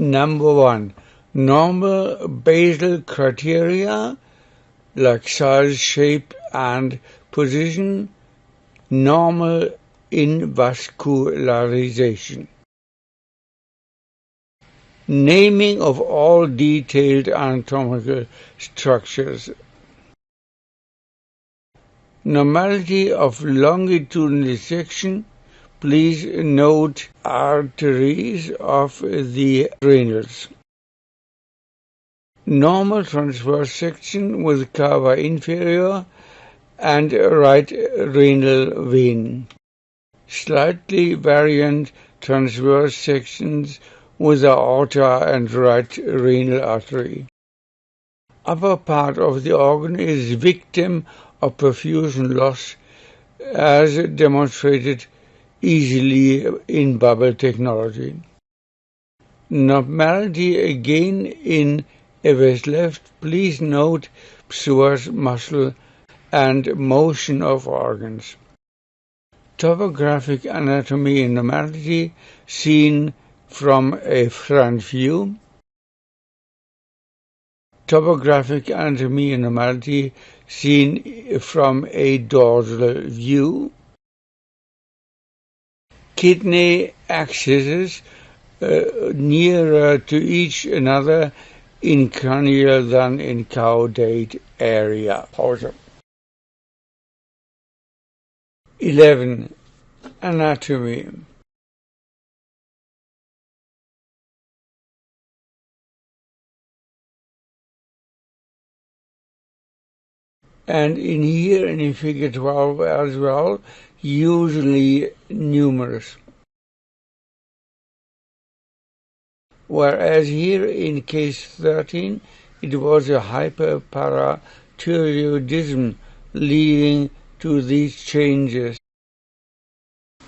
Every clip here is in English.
Number 1. Normal basal criteria like size, shape and position. Normal invascularization. Naming of all detailed anatomical structures. Normality of longitudinal section. Please note arteries of the adrenals. Normal transverse section with cava inferior and right renal vein. Slightly variant transverse sections with the aorta and right renal artery. Upper part of the organ is victim of perfusion loss as demonstrated easily in bubble technology. Normality again in AVS left. Please note psoas muscle and motion of organs. Topographic anatomy and normality seen from a front view. Topographic anatomy and normality seen from a dorsal view. Kidney axes nearer to each other in cranial than in caudate area. 11. Anatomy. And in here and in figure 12 as well, usually numerous. Whereas here in case 13, it was a hyperparathyroidism leading to these changes.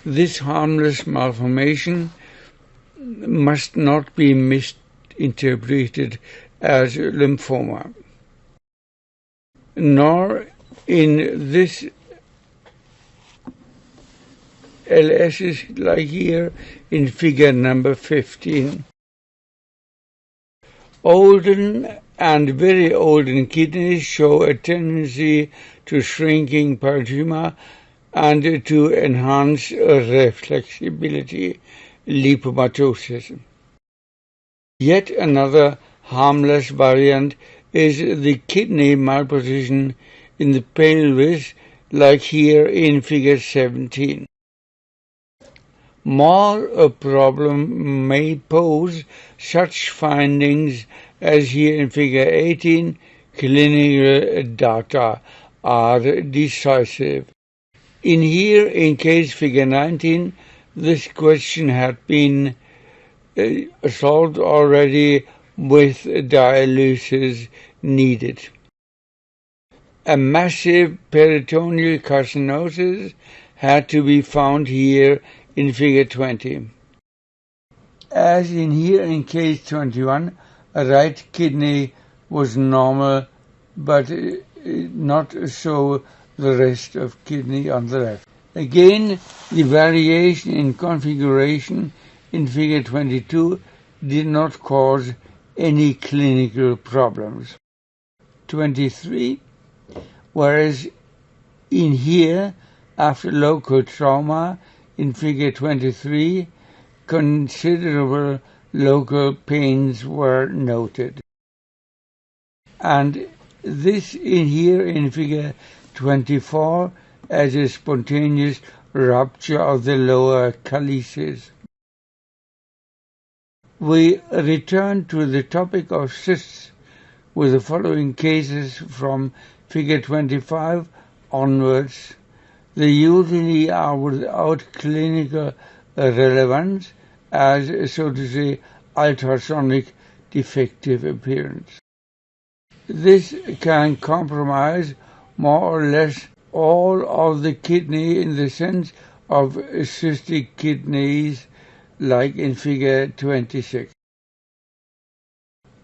This harmless malformation must not be misinterpreted as lymphoma, nor in this LSs like here in figure number 15. Olden and very olden kidneys show a tendency to shrinking parenchyma and to enhance reflexibility, lipomatosis. Yet another harmless variant is the kidney malposition in the pelvis, like here in figure 17. More a problem may pose such findings as here in figure 18. Clinical data are decisive. In here in case figure 19, this question had been solved already with dialysis needed. A massive peritoneal carcinosis had to be found here in figure 20. As in here in case 21, a right kidney was normal, but not so the rest of kidney on the left. Again, the variation in configuration in figure 22 did not cause any clinical problems. 23, whereas in here, after local trauma, in figure 23, considerable local pains were noted. And this in here in figure 24 as a spontaneous rupture of the lower calyces. We return to the topic of cysts with the following cases from figure 25 onwards. They usually are without clinical relevance as, so to say, ultrasonic defective appearance. This can compromise more or less all of the kidney in the sense of cystic kidneys, like in figure 26.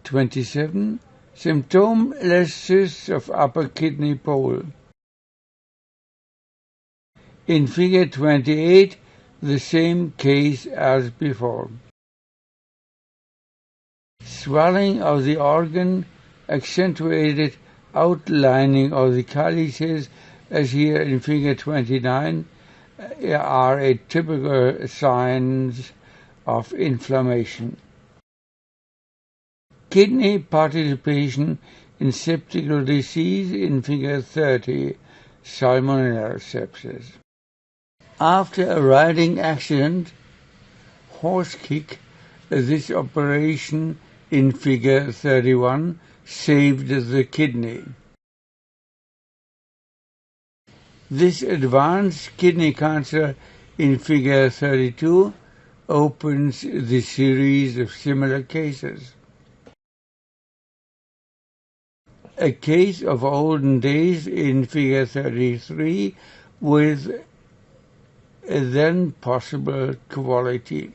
27. Symptomless cysts of upper kidney pole. In figure 28, the same case as before. Swelling of the organ, accentuated outlining of the calyces, as here in figure 29, are a typical signs of inflammation. Kidney participation in septical disease in figure 30, salmonella sepsis. After a riding accident, horse kick, this operation in figure 31 saved the kidney. This advanced kidney cancer in figure 32 opens the series of similar cases. A case of olden days in figure 33 with a then possible quality.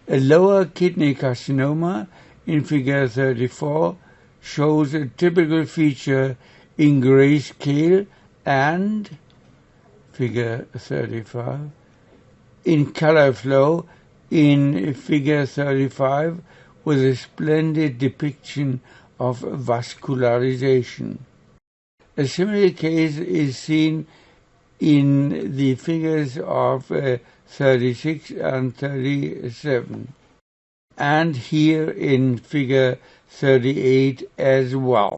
A lower kidney carcinoma in figure 34 shows a typical feature in grayscale and, figure 35, in color flow in figure 35 with a splendid depiction of vascularization. A similar case is seen in the figures of 36 and 37, and here in figure 38 as well.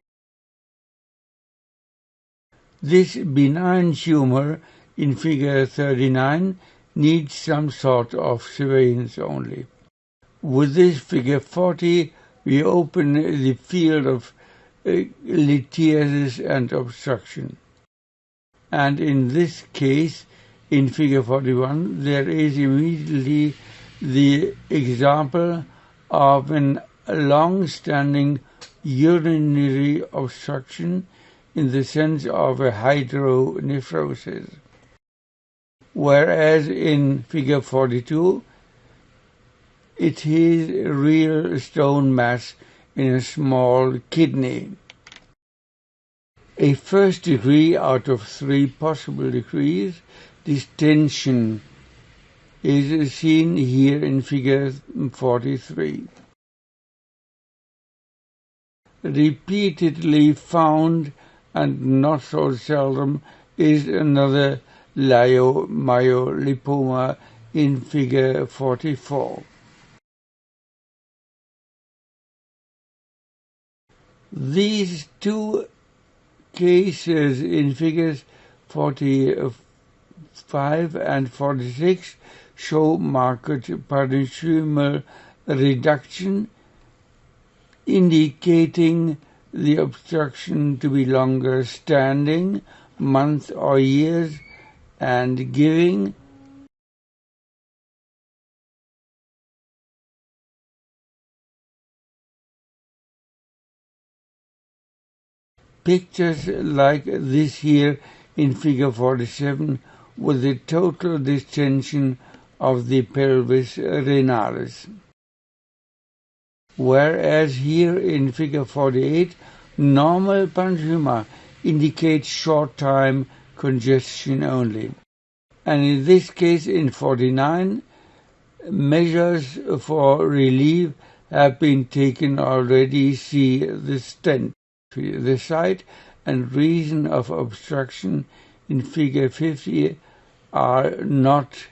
This benign tumor in figure 39 needs some sort of surveillance only. With this figure 40, we open the field of lithiasis and obstruction. And in this case, in figure 41, there is immediately the example of a long-standing urinary obstruction in the sense of a hydronephrosis. Whereas in figure 42, it is a real stone mass in a small kidney. A first degree out of 3 possible degrees distension is seen here in figure 43. Repeatedly found and not so seldom is another myelopoma in figure 44. These two cases in figures 45 and 46 show marked parenchymal reduction, indicating the obstruction to be longer standing, months or years, and giving pictures like this here in figure 47 with the total distension of the pelvis renalis. Whereas here in figure 48, normal parenchyma indicates short-time congestion only. And in this case, in 49, measures for relief have been taken already. See the stent. The site and reason of obstruction in figure 50 are not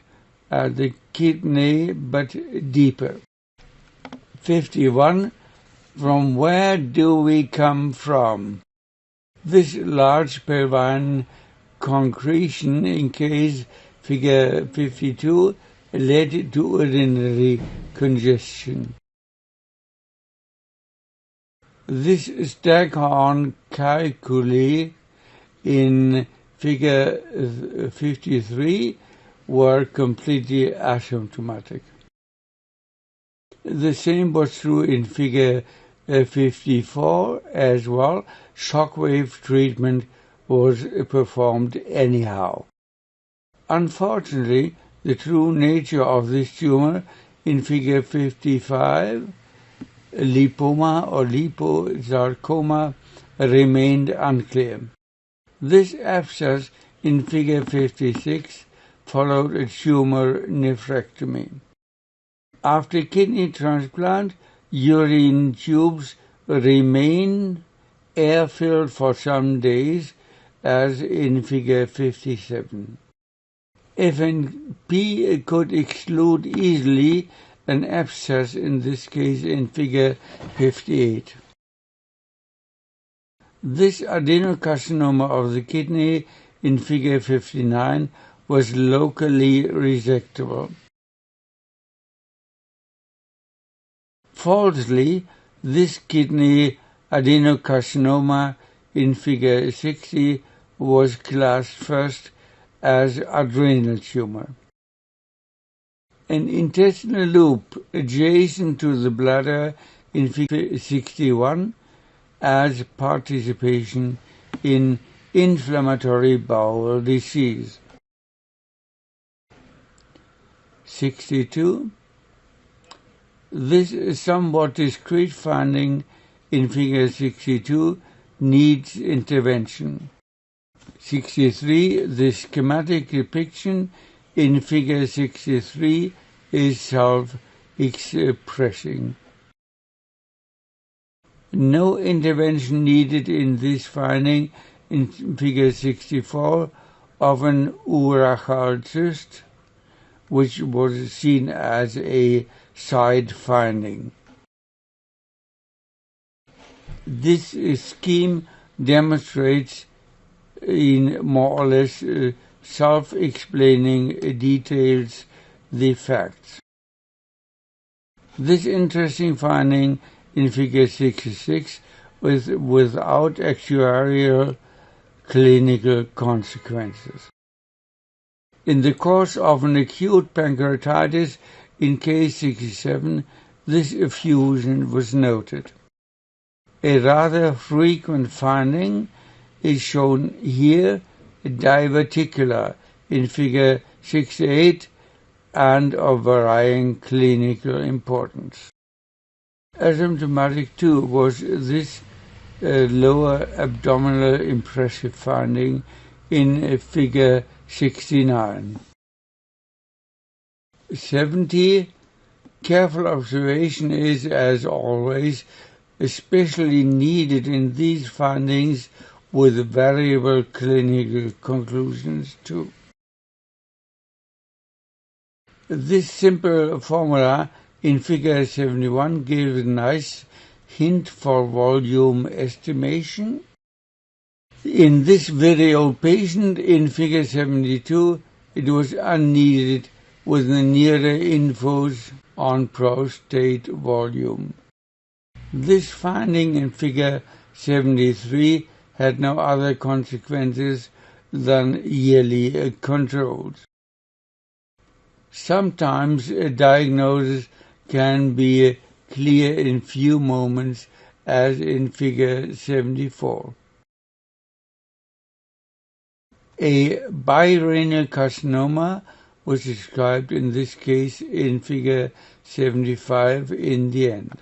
at the kidney but deeper. 51. From where do we come from? This large pelvine concretion in case figure 52 led to urinary congestion. This staghorn calculi in figure 53 were completely asymptomatic. The same was true in figure 54 as well. Shockwave treatment was performed anyhow. Unfortunately, the true nature of this tumor in figure 55, lipoma or liposarcoma, remained unclear. This abscess in figure 56 followed a tumor nephrectomy. After kidney transplant, urine tubes remain air-filled for some days, as in figure 57. FNP could exclude easily an abscess, in this case in figure 58. This adenocarcinoma of the kidney in figure 59 was locally resectable. Falsely, this kidney adenocarcinoma in figure 60 was classed first as adrenal tumor. An intestinal loop adjacent to the bladder in figure 61 as participation in inflammatory bowel disease. 62. This somewhat discrete finding in figure 62 needs intervention. 63. The schematic depiction in figure 63 is self-expressing. No intervention needed in this finding in figure 64 of an urachal cyst, which was seen as a side finding. This scheme demonstrates in more or less self-explaining details the facts. This interesting finding in figure 66 was without actuarial clinical consequences. In the course of an acute pancreatitis in case 67, this effusion was noted. A rather frequent finding is shown here, diverticular in figure 68, and of varying clinical importance. Asymptomatic too was this lower abdominal impressive finding in figure 69. 70. Careful observation is, as always, especially needed in these findings with variable clinical conclusions too. This simple formula in figure 71 gives a nice hint for volume estimation. In this very old patient in figure 72, it was unneeded with the nearer infos on prostate volume. This finding in figure 73 had no other consequences than yearly controls. Sometimes a diagnosis can be clear in few moments, as in figure 74. A birenal carcinoma was described in this case in figure 75 in the end.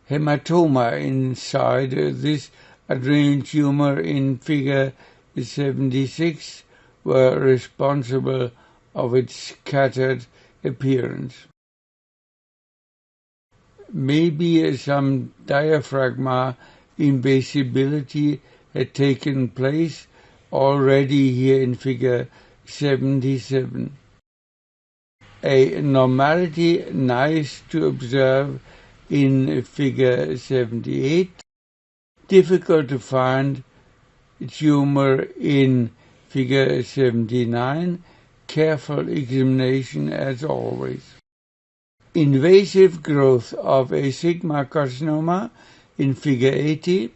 Hematoma inside this adrenal tumor in figure 76 were responsible of its scattered appearance. Maybe some diaphragma invasibility had taken place already here in figure 77. A normality nice to observe in figure 78. Difficult to find tumor in figure 79. Careful examination as always. Invasive growth of a sigma carcinoma in figure 80.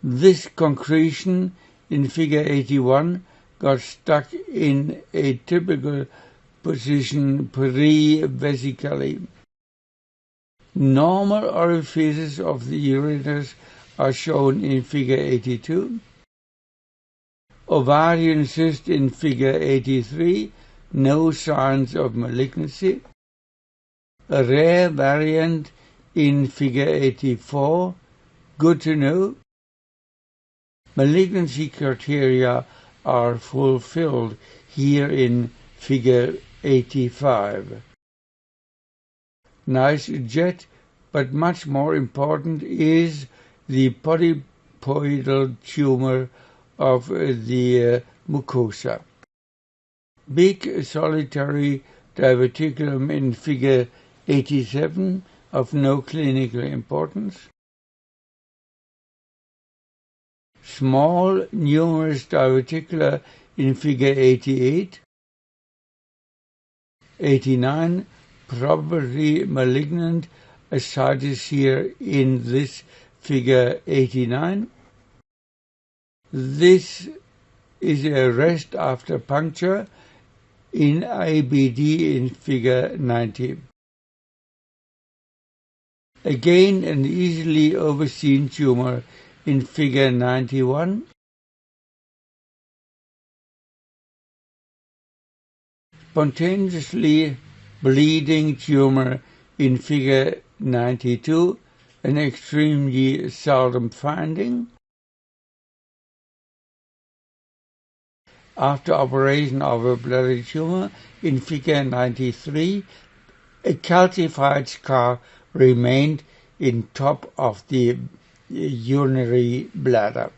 This concretion in figure 81 got stuck in a typical position pre-vesically. Normal orifices of the ureters are shown in figure 82. Ovarian cyst in figure 83, no signs of malignancy. A rare variant in figure 84, good to know. Malignancy criteria are fulfilled here in figure 85. nice jet, but much more important is the polypoidal tumor of the mucosa. Big solitary diverticulum in figure 87 of no clinical importance. Small numerous diverticula in figure 88. 89, probably malignant ascites here in this figure 89. This is a rest after puncture in IBD in figure 90. Again, an easily overseen tumor in figure 91. Spontaneously bleeding tumor in figure 92, an extremely seldom finding. After operation of a bladder tumor in figure 93, a calcified scar remained in top of the urinary bladder.